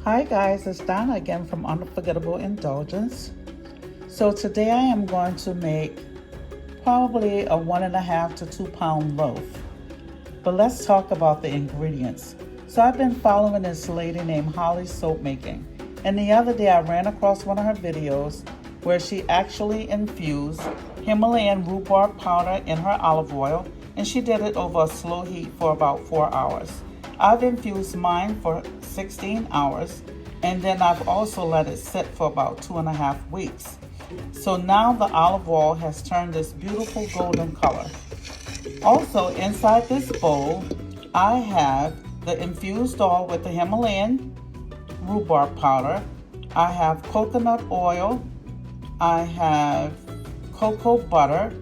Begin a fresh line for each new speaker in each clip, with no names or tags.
Hi guys, it's Donna again from Unforgettable Indulgence. So today I am going to make probably a 1.5 to 2 pound loaf. But let's talk about the ingredients. So I've been following this lady named Holly Soap Making. And the other day I ran across one of her videos where she actually infused Himalayan rhubarb powder in her olive oil, and she did it over a slow heat for about 4 hours. I've infused mine for 16 hours, and then I've also let it sit for about 2.5 weeks. So now the olive oil has turned this beautiful golden color. Also inside this bowl, I have the infused oil with the Himalayan rhubarb powder. I have coconut oil, I have cocoa butter,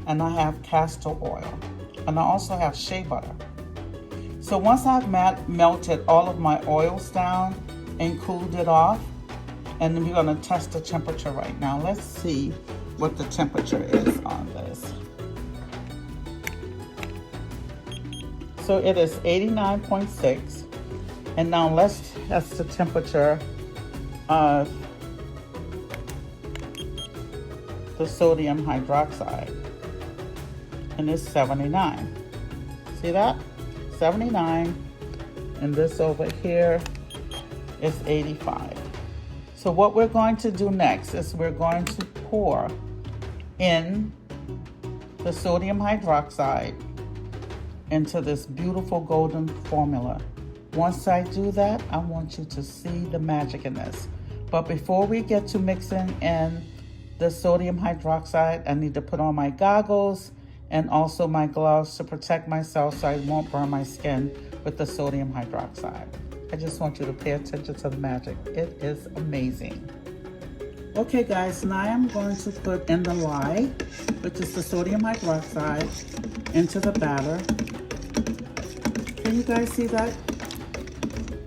and I have castor oil. And I also have shea butter. So once I've melted all of my oils down and cooled it off, and then we're gonna test the temperature right now. Let's see what the temperature is on this. So it is 89.6. And now let's test the temperature of the sodium hydroxide. And it's 79. See that? 79, and this over here is 85. So what we're going to do next is we're going to pour in the sodium hydroxide into this beautiful golden formula. Once I do that, I want you to see the magic in this. But before we get to mixing in the sodium hydroxide, I need to put on my goggles and also my gloves to protect myself so I won't burn my skin with the sodium hydroxide. I just want you to pay attention to the magic. It is amazing. Okay guys, now I'm going to put in the lye, which is the sodium hydroxide, into the batter. Can you guys see that?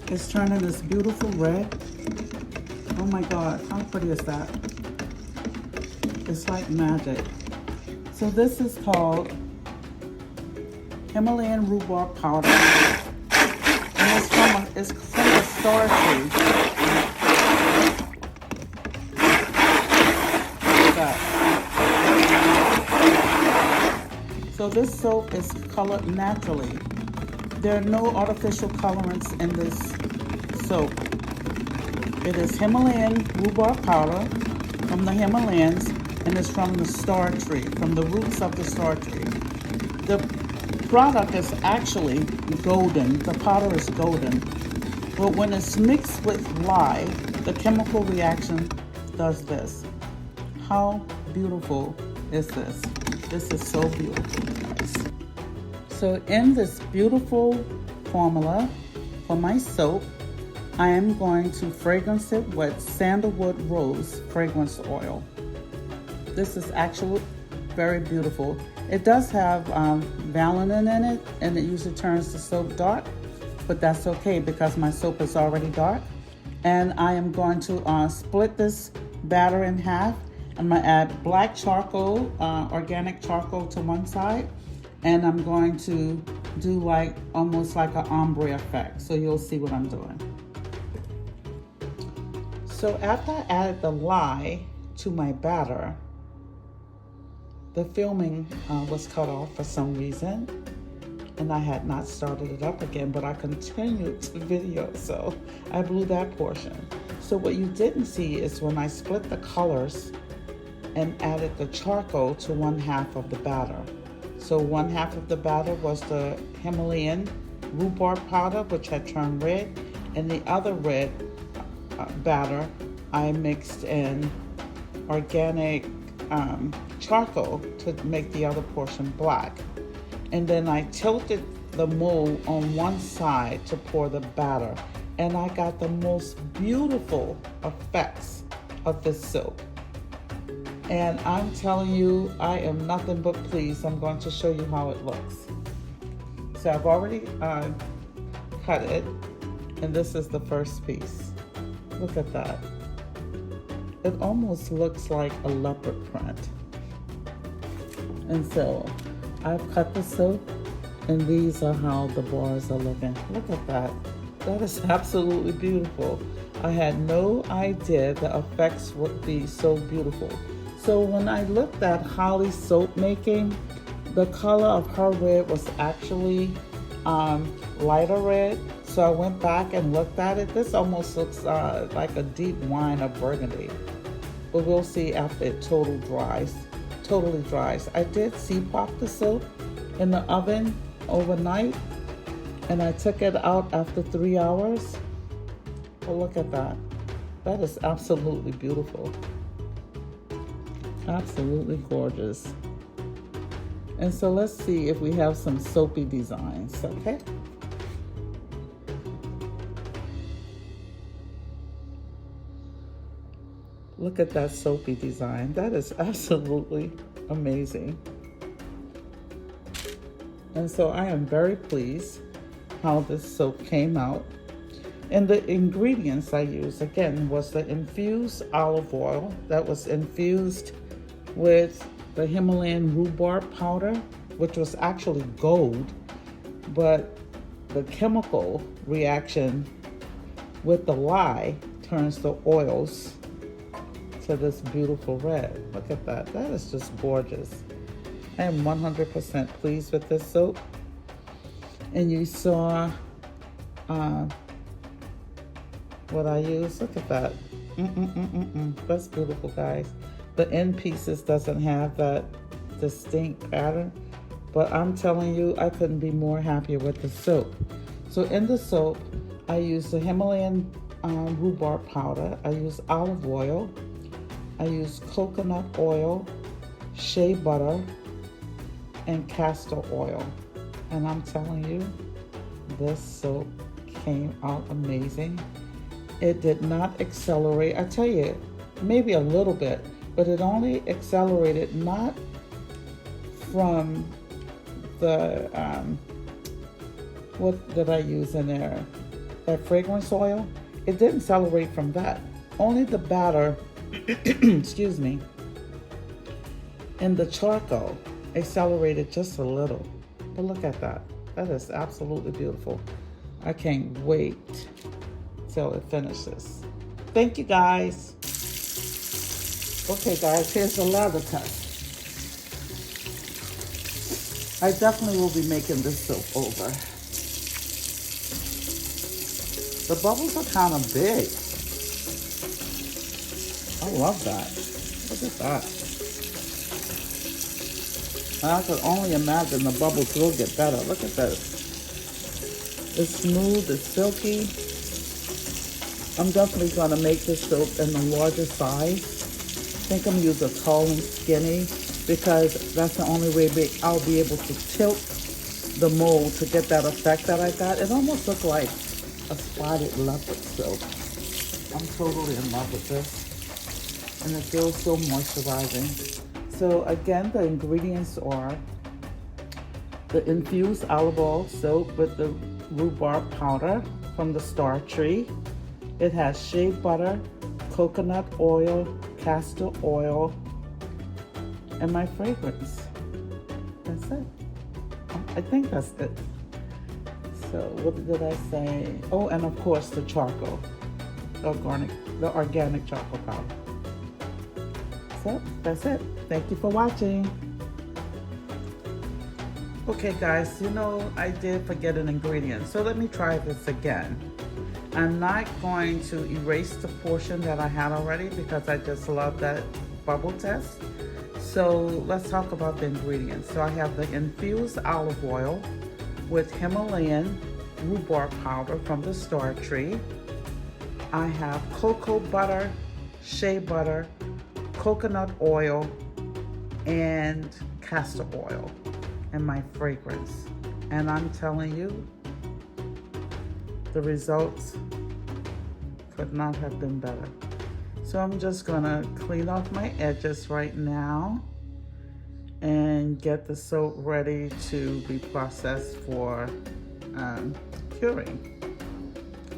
It's turning this beautiful red. Oh my God, how pretty is that? It's like magic. So this is called Himalayan rhubarb powder, and it's from a star tree. Look at that. So this soap is colored naturally. There are no artificial colorants in this soap. It is Himalayan rhubarb powder from the Himalayas, and it's from the star tree, from the roots of the star tree. The product is actually golden. The powder is golden. But when it's mixed with lye, the chemical reaction does this. How beautiful is this? This is so beautiful, guys. So in this beautiful formula for my soap, I am going to fragrance it with sandalwood rose fragrance oil. This is actually very beautiful. It does have vanillin in it, and it usually turns the soap dark, but that's okay because my soap is already dark. And I am going to split this batter in half. I'm gonna add black charcoal, organic charcoal to one side, and I'm going to do like almost like an ombre effect. So you'll see what I'm doing. So after I added the lye to my batter, the filming was cut off for some reason, and I had not started it up again, but I continued the video, so I blew that portion. So what you didn't see is when I split the colors and added the charcoal to 1/2 of the batter. So 1/2 of the batter was the Himalayan rhubarb powder, which had turned red, and the other red batter I mixed in organic charcoal to make the other portion black. And then I tilted the mold on one side to pour the batter, and I got the most beautiful effects of this soap. And I'm telling you, I am nothing but pleased. I'm going to show you how it looks. So I've already cut it, and this is the first piece. Look at that. It almost looks like a leopard print. And so I've cut the soap, and these are how the bars are looking. Look at that. That is absolutely beautiful. I had no idea the effects would be so beautiful. So when I looked at Holly's soap making, the color of her red was actually lighter red. So I went back and looked at it. This almost looks like a deep wine or burgundy. But we'll see after it totally dries. I did pop the soap in the oven overnight, and I took it out after 3 hours. Oh, look at that. That is absolutely beautiful. Absolutely gorgeous. And so let's see if we have some soapy designs, okay? Look at that soapy design. That is absolutely amazing. And so I am very pleased how this soap came out. And the ingredients I used, again, was the infused olive oil that was infused with the Himalayan rhubarb powder, which was actually gold, but the chemical reaction with the lye turns the oils to this beautiful red. Look at that. That is just gorgeous. I am 100% pleased with this soap. And you saw what I use. Look at that. That's beautiful, guys. The end pieces doesn't have that distinct pattern, but I'm telling you, I couldn't be more happier with the soap. So in the soap, I use the Himalayan rhubarb powder. I use olive oil. I use coconut oil, shea butter, and castor oil. And I'm telling you, this soap came out amazing. It did not accelerate. I tell you, maybe a little bit, but it only accelerated not from the, what did I use in there? That fragrance oil. It didn't accelerate from that. Only the batter, excuse me, and the charcoal accelerated just a little. But look at that. That is absolutely beautiful. I can't wait till it finishes. Thank you, guys. Okay, guys, here's the lather test. I definitely will be making this soap over. The bubbles are kind of big. I love that. Look at that. I could only imagine the bubbles will get better. Look at this. It's smooth, it's silky. I'm definitely gonna make this soap in the larger size. I think I'm gonna use a tall and skinny because that's the only way I'll be able to tilt the mold to get that effect that I got. It almost looks like a spotted leopard soap. I'm totally in love with this. And it feels so moisturizing. So again, the ingredients are the infused olive oil soap with the rhubarb powder from the star tree. It has shea butter, coconut oil, castor oil, and my fragrance. That's it. I think that's it. So what did I say? Oh, and of course the charcoal, the organic charcoal powder. So that's it. Thank you for watching. Okay guys, you know I did forget an ingredient, so let me try this again. I'm not going to erase the portion that I had already because I just love that bubble test. So let's talk about the ingredients. So I have the infused olive oil with Himalayan rhubarb powder from the star tree. I have cocoa butter, shea butter, coconut oil, and castor oil, and my fragrance. And I'm telling you, the results could not have been better. So I'm just gonna clean off my edges right now and get the soap ready to be processed for curing.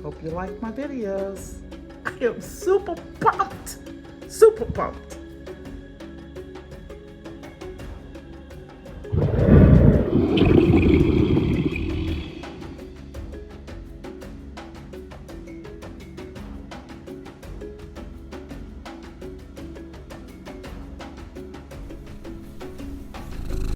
Hope you like my videos. I am super pumped, super pumped.